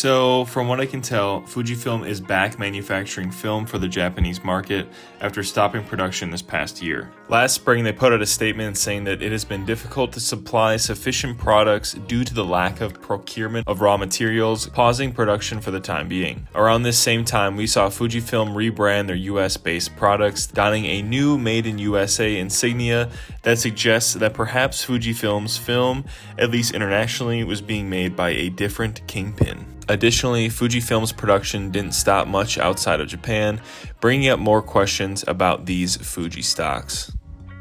So, from what I can tell, Fujifilm is back manufacturing film for the Japanese market after stopping production this past year. Last spring, they put out a statement saying that it has been difficult to supply sufficient products due to the lack of procurement of raw materials, pausing production for the time being. Around this same time, we saw Fujifilm rebrand their US-based products, donning a new Made in USA insignia that suggests that perhaps Fujifilm's film, at least internationally, was being made by a different kingpin. Additionally, Fujifilm's production didn't stop much outside of Japan, bringing up more questions about these Fuji stocks.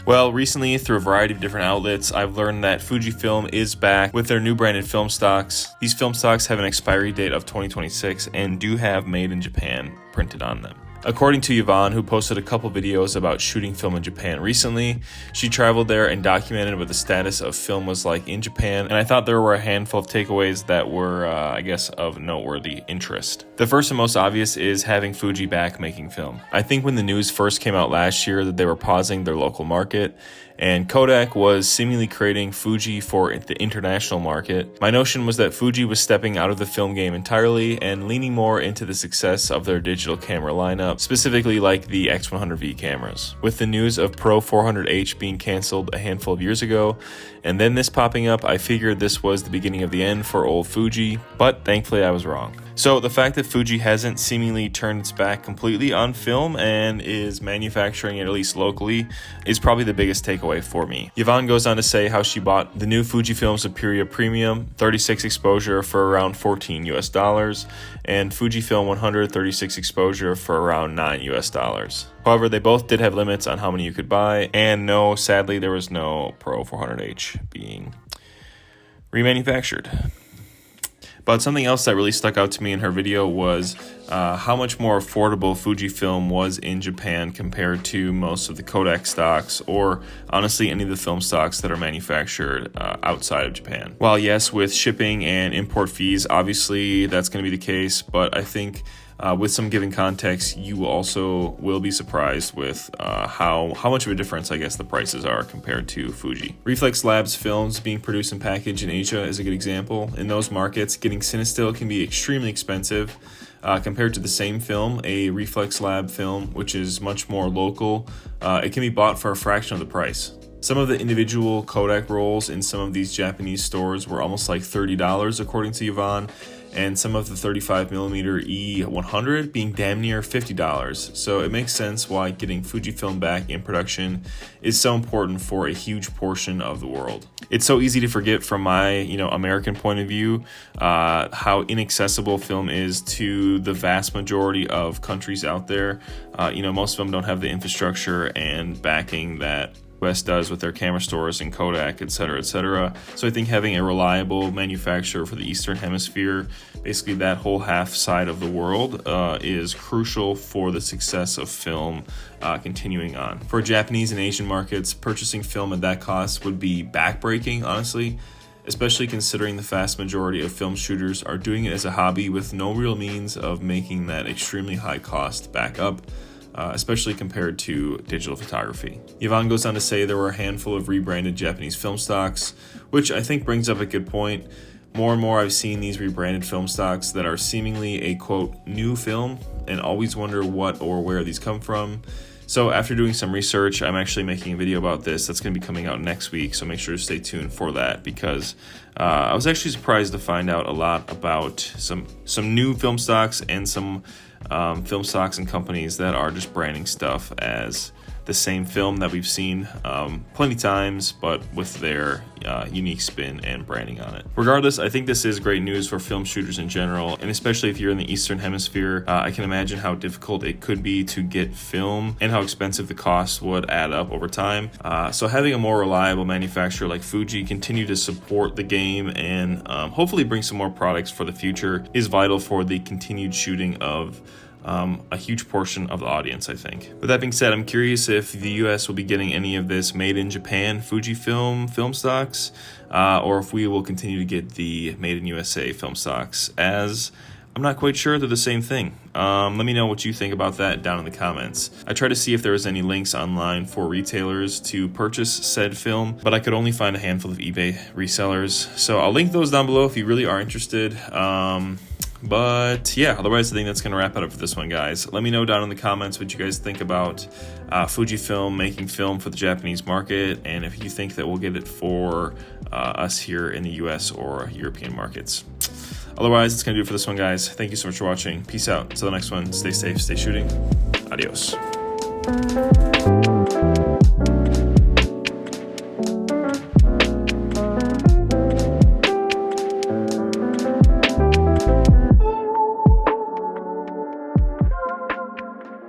Well, recently, through a variety of different outlets, I've learned that Fujifilm is back with their new branded film stocks. These film stocks have an expiry date of 2026 and do have Made in Japan printed on them. According to Yvonne, who posted a couple videos about shooting film in Japan recently, she traveled there and documented what the status of film was like in Japan, and I thought there were a handful of takeaways that were, of noteworthy interest. The first and most obvious is having Fuji back making film. I think when the news first came out last year that they were pausing their local market, and Kodak was seemingly creating Fuji for the international market, my notion was that Fuji was stepping out of the film game entirely and leaning more into the success of their digital camera lineup, specifically like the X100V cameras. With the news of Pro 400H being canceled a handful of years ago, and then this popping up, I figured this was the beginning of the end for old Fuji, but thankfully I was wrong. So the fact that Fuji hasn't seemingly turned its back completely on film and is manufacturing it at least locally is probably the biggest takeaway for me. Yvonne goes on to say how she bought the new Fujifilm Superior Premium 36 exposure for around $14 US and Fujifilm 100 36 exposure for around $9 US. However, they both did have limits on how many you could buy, and no, sadly, there was no Pro 400H being remanufactured. But something else that really stuck out to me in her video was how much more affordable Fujifilm was in Japan compared to most of the Kodak stocks, or honestly any of the film stocks that are manufactured outside of Japan. While yes, with shipping and import fees, obviously that's going to be the case, but I think with some given context, you also will be surprised with how much of a difference, I guess, the prices are compared to Fuji. Reflex Labs films being produced and packaged in Asia is a good example. In those markets, getting Cinestill can be extremely expensive. Compared to the same film, a Reflex Lab film, which is much more local, it can be bought for a fraction of the price. Some of the individual Kodak rolls in some of these Japanese stores were almost like $30 according to Yvonne, and some of the 35mm E100 being damn near $50. So it makes sense why getting Fujifilm back in production is so important for a huge portion of the world. It's so easy to forget from my, American point of view, how inaccessible film is to the vast majority of countries out there. Most of them don't have the infrastructure and backing that US does with their camera stores and Kodak, etc., etc. So I think having a reliable manufacturer for the Eastern Hemisphere, basically that whole half side of the world, is crucial for the success of film continuing on. For Japanese and Asian markets, purchasing film at that cost would be backbreaking, honestly, especially considering the vast majority of film shooters are doing it as a hobby with no real means of making that extremely high cost back up. Especially compared to digital photography. Yvonne goes on to say there were a handful of rebranded Japanese film stocks, which I think brings up a good point. More and more I've seen these rebranded film stocks that are seemingly a, quote, new film, and always wonder what or where these come from. So after doing some research, I'm actually making a video about this that's going to be coming out next week, so make sure to stay tuned for that, because I was actually surprised to find out a lot about some new film stocks and some film stocks and companies that are just branding stuff as the same film that we've seen plenty times, but with their unique spin and branding on it. Regardless, I think this is great news for film shooters in general, and especially if you're in the Eastern Hemisphere. I can imagine how difficult it could be to get film and how expensive the cost would add up over time. So having a more reliable manufacturer like Fuji continue to support the game and hopefully bring some more products for the future is vital for the continued shooting of a huge portion of the audience, I think. With that being said, I'm curious if the US will be getting any of this Made in Japan Fujifilm film stocks, or if we will continue to get the Made in USA film stocks, as I'm not quite sure they're the same thing. Let me know what you think about that down in the comments. I tried to see if there was any links online for retailers to purchase said film, but I could only find a handful of eBay resellers. So I'll link those down below if you really are interested. But yeah, otherwise I think that's going to wrap it up for this one, guys. Let me know down in the comments what you guys think about Fujifilm making film for the Japanese market, and if you think that we'll get it for us here in the US or European markets. Otherwise, that's going to do it for this one, guys. Thank you so much for watching. Peace out. Until the next one, stay safe, stay shooting. Adios.